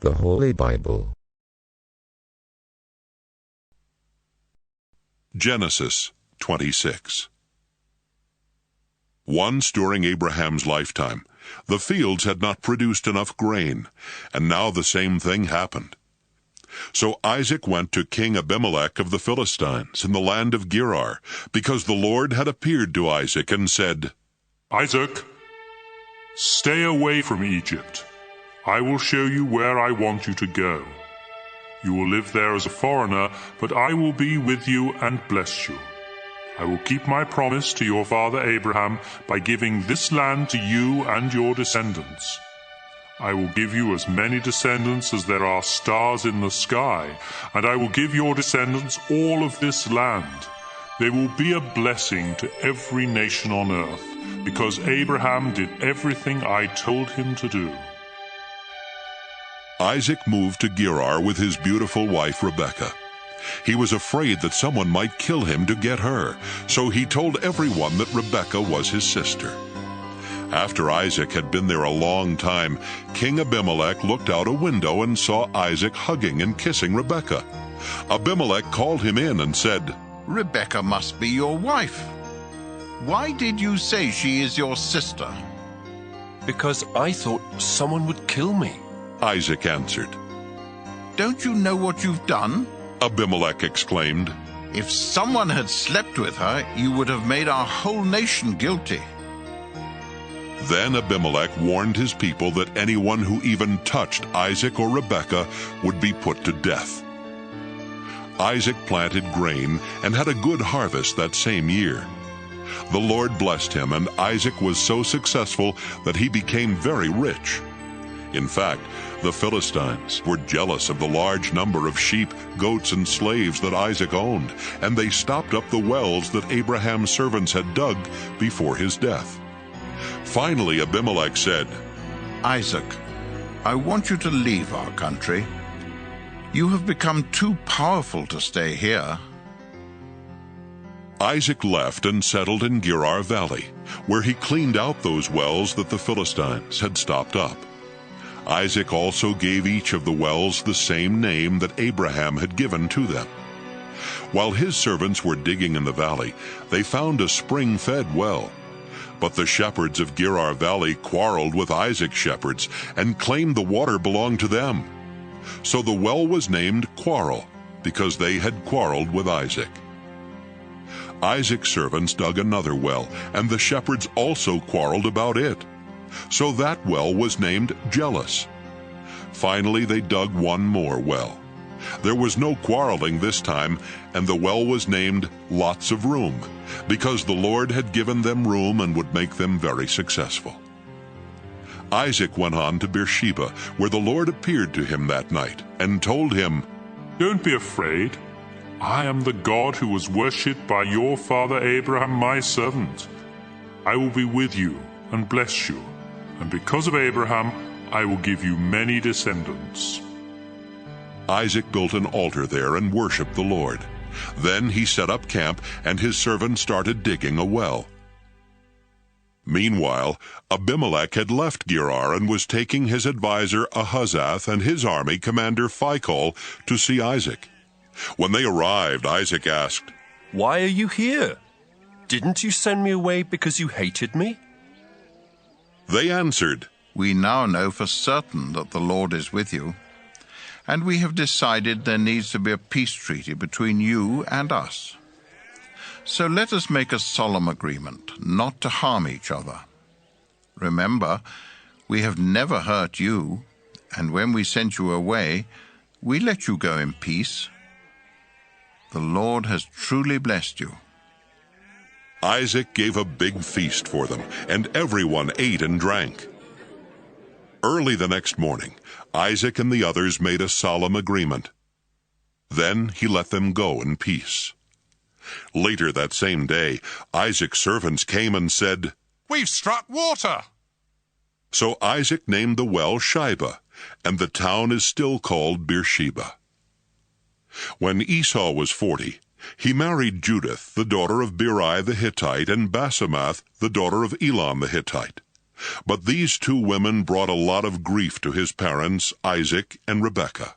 The Holy Bible. Genesis 26. Once during Abraham's lifetime, the fields had not produced enough grain, and now the same thing happened. So Isaac went to King Abimelech of the Philistines in the land of Gerar, because the Lord had appeared to Isaac and said, Isaac, stay away from Egypt. I will show you where I want you to go. You will live there as a foreigner, but I will be with you and bless you. I will keep my promise to your father Abraham by giving this land to you and your descendants. I will give you as many descendants as there are stars in the sky, and I will give your descendants all of this land. They will be a blessing to every nation on earth, because Abraham did everything I told him to do. Isaac moved to Gerar with his beautiful wife Rebekah. He was afraid that someone might kill him to get her, so he told everyone that Rebekah was his sister. After Isaac had been there a long time, King Abimelech looked out a window and saw Isaac hugging and kissing Rebekah. Abimelech called him in and said, Rebekah must be your wife. Why did you say she is your sister? Because I thought someone would kill me. Isaac answered. Don't you know what you've done? Abimelech exclaimed. If someone had slept with her, you would have made our whole nation guilty. Then Abimelech warned his people that anyone who even touched Isaac or Rebekah would be put to death. Isaac planted grain and had a good harvest that same year. The Lord blessed him, and Isaac was so successful that he became very rich. In fact, the Philistines were jealous of the large number of sheep, goats, and slaves that Isaac owned, and they stopped up the wells that Abraham's servants had dug before his death. Finally, Abimelech said, Isaac, I want you to leave our country. You have become too powerful to stay here. Isaac left and settled in Gerar Valley, where he cleaned out those wells that the Philistines had stopped up. Isaac also gave each of the wells the same name that Abraham had given to them. While his servants were digging in the valley, they found a spring-fed well. But the shepherds of Gerar Valley quarreled with Isaac's shepherds and claimed the water belonged to them. So the well was named Quarrel, because they had quarreled with Isaac. Isaac's servants dug another well, and the shepherds also quarreled about it. So that well was named Jealous. Finally, they dug one more well. There was no quarreling this time, and the well was named Lots of Room, because the Lord had given them room and would make them very successful. Isaac went on to Beersheba, where the Lord appeared to him that night, and told him, Don't be afraid. I am the God who was worshipped by your father Abraham, my servant. I will be with you and bless you, and because of Abraham, I will give you many descendants. Isaac built an altar there and worshipped the Lord. Then he set up camp, and his servants started digging a well. Meanwhile, Abimelech had left Gerar and was taking his adviser Ahuzzath and his army commander Phicol to see Isaac. When they arrived, Isaac asked, Why are you here? Didn't you send me away because you hated me? They answered, We now know for certain that the Lord is with you, and we have decided there needs to be a peace treaty between you and us. So let us make a solemn agreement not to harm each other. Remember, we have never hurt you, and when we sent you away, we let you go in peace. The Lord has truly blessed you. Isaac gave a big feast for them, and everyone ate and drank. Early the next morning, Isaac and the others made a solemn agreement. Then he let them go in peace. Later that same day, Isaac's servants came and said, We've struck water. So Isaac named the well Shibah, and the town is still called Beersheba. When Esau was 40, he married Judith, the daughter of Beri the Hittite, and Basemath, the daughter of Elon the Hittite. But these two women brought a lot of grief to his parents, Isaac and Rebekah.